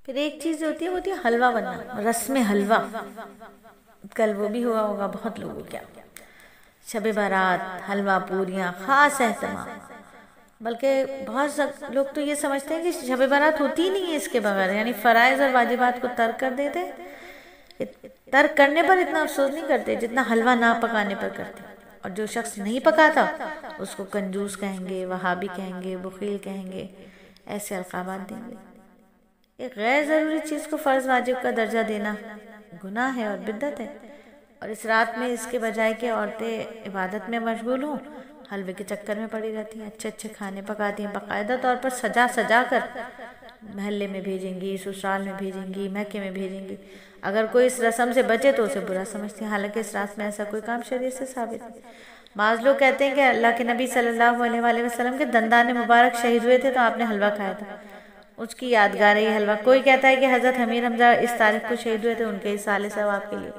پھر ایک چیز جو ہوتی ہے وہ ہوتی ہے حلوہ بننا، رسم حلوہ. کل وہ بھی ہوا ہوگا بہت لوگوں کیا، شب بارات، حلوہ پوریاں، خاص اہتمام. بلکہ بہت لوگ تو یہ سمجھتے ہیں کہ شب بارات ہوتی ہی نہیں ہے اس کے بغیر، یعنی فرائض اور واجبات کو ترک کر دیتے. ترک کرنے پر اتنا افسوس نہیں کرتے جتنا حلوہ نہ پکانے پر کرتے. اور جو شخص نہیں پکاتا اس کو کنجوس کہیں گے، وہابی کہیں گے، بخیل کہیں گے، ایسے القابات دیں گے. ایک غیر ضروری چیز کو فرض واجب کا درجہ دینا گناہ ہے اور بدعت ہے. اور اس رات میں اس کے بجائے کہ عورتیں عبادت میں مشغول ہوں، حلوے کے چکر میں پڑی رہتی ہیں. اچھے اچھے کھانے پکاتی ہیں، باقاعدہ طور پر سجا سجا کر محلے میں بھیجیں گی، سسرال میں بھیجیں گی، میکے میں بھیجیں گی. اگر کوئی اس رسم سے بچے تو اسے برا سمجھتے ہیں، حالانکہ اس رات میں ایسا کوئی کام شریعت سے ثابت نہیں. بعض لوگ کہتے ہیں کہ اللہ کے نبی صلی اللہ علیہ وآلہ وسلم کے دندان مبارک شہید ہوئے تھے تو آپ نے حلوہ کھایا تھا، اس کی یادگار ہے یہ حلوہ. کوئی کہتا ہے کہ حضرت امیر حمزہ اس تاریخ کو شہید ہوئے تھے، ان کے ایصال ثواب کے لیے.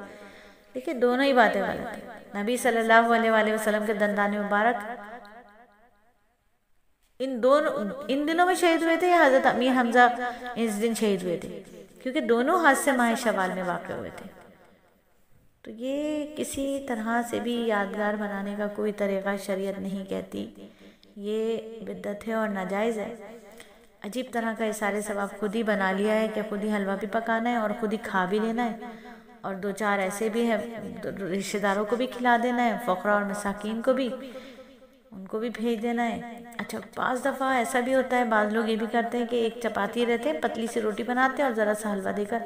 دیکھیں دونوں ہی باتیں غلط ہیں. نبی صلی اللہ علیہ وآلہ وسلم کے دندان مبارک ان دنوں میں شہید ہوئے تھے یا حضرت امیر حمزہ اس دن شہید ہوئے تھے؟ کیونکہ دونوں حادثے ماہ شوال میں واقع ہوئے تھے. تو یہ کسی طرح سے بھی یادگار بنانے کا کوئی طریقہ شریعت نہیں کہتی. یہ بدعت ہے اور ناجائز ہے. عجیب طرح کا ایصال ثواب خود ہی بنا لیا ہے کہ خود ہی حلوہ بھی پکانا ہے اور خود ہی کھا بھی لینا ہے، اور دو چار ایسے بھی ہیں رشتہ داروں کو بھی کھلا دینا ہے، فقراء اور مساکین کو بھی، ان کو بھی بھیج دینا ہے. اچھا بعض دفعہ ایسا بھی ہوتا ہے، بعض لوگ یہ بھی کرتے ہیں کہ ایک چپاتی رہتے ہیں، پتلی سی روٹی بناتے ہیں اور ذرا سا حلوہ دے کر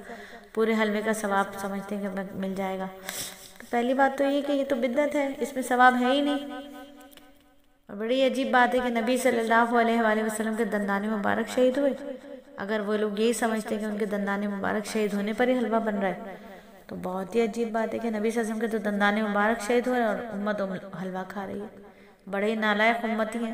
پورے حلوے کا ثواب سمجھتے ہیں کہ مل جائے گا. پہلی بات تو یہ کہ یہ تو بدعت ہے، اس میں ثواب ہے ہی نہیں. اور بڑی عجیب بات ہے کہ نبی صلی اللہ علیہ وآلہ وسلم کے دندان مبارک شہید ہوئے. اگر وہ لوگ یہی سمجھتے ہیں کہ ان کے دندان مبارک شہید ہونے پر ہی حلوہ بن رہا ہے تو بہت ہی عجیب بات ہے کہ نبی صلی اللہ علیہ وسلم کے تو دندان مبارک شہید ہوئے اور امت حلوہ کھا رہی ہے. بڑے ہی نالائق امتی ہیں،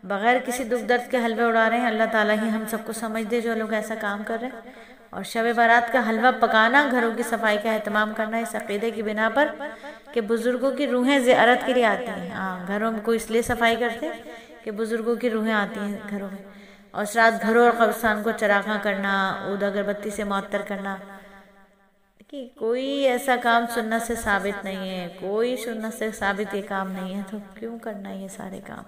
بغیر کسی دکھ درد کے حلوے اڑا رہے ہیں. اللہ تعالیٰ ہی ہم سب کو سمجھ دے جو لوگ ایسا کام کر رہے ہیں. اور شب بارات کا حلوہ پکانا، گھروں کی صفائی کا اہتمام کرنا اس عقیدے کی بنا پر کہ بزرگوں کی روحیں زیارت کے لیے آتی ہیں. گھروں میں کوئی اس لیے صفائی کرتے ہیں کہ بزرگوں کی روحیں آتی ہیں گھروں میں. اور اس رات گھروں اور قبرستان کو چراغاں کرنا، عود اگربتی سے معطر کرنا، کہ کوئی ایسا کام سنت سے ثابت نہیں ہے. کوئی سنت سے ثابت یہ کام نہیں ہے تو کیوں کرنا ہے یہ سارے کام؟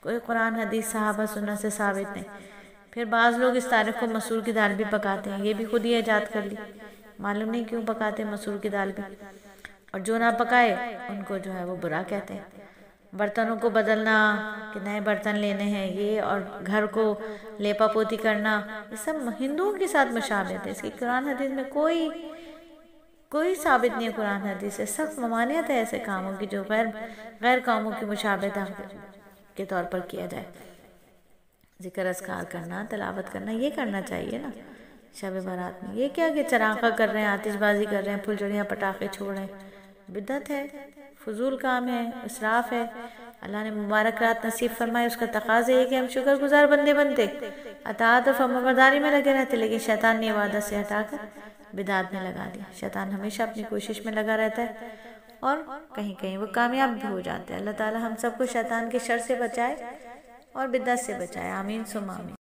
کوئی قرآن حدیث صحابہ سنت سے ثابت نہیں. پھر بعض لوگ اس تاریخ کو مسور کی دال بھی پکاتے ہیں، یہ بھی خود ہی ایجاد کر لی. معلوم نہیں کیوں پکاتے مسور کی دال بھی. اور جو نہ پکائے ان کو جو ہے وہ برا کہتے ہیں. برتنوں کو بدلنا کہ نئے برتن لینے ہیں، یہ اور گھر کو لیپا پوتی کرنا، یہ سب ہندوؤں کے ساتھ مشابہت ہے. اس کی قرآن حدیث میں کوئی ثابت نہیں ہے. قرآن حدیث سے سخت ممانعت ہے ایسے کاموں کی جو غیر قوموں کی مشابہت کے طور پر کیا جائے. ذکر اذکار کرنا، تلاوت کرنا، یہ کرنا چاہیے نا شب بارات میں. یہ کیا کہ چراغاں کر رہے ہیں، آتش بازی کر رہے ہیں، پھلجھڑیاں پٹاخے چھوڑ رہے ہیں. بدعت ہے، فضول کام ہے، اسراف ہے. اللہ نے مبارک رات نصیب فرمائے، اس کا تقاضا ہے کہ ہم شکر گزار بندے بنتے، اطاعت اور فرمانبرداری میں لگے رہتے. لیکن شیطان نے عبادت سے ہٹا کر بدعت میں لگا دیا. شیطان ہمیشہ اپنی کوشش میں لگا رہتا ہے اور کہیں کہیں وہ کامیاب بھی ہو جاتا ہے. اللہ تعالی ہم سب کو شیطان کے شر سے بچائے اور بدعت سے بچائے. آمین ثم آمین.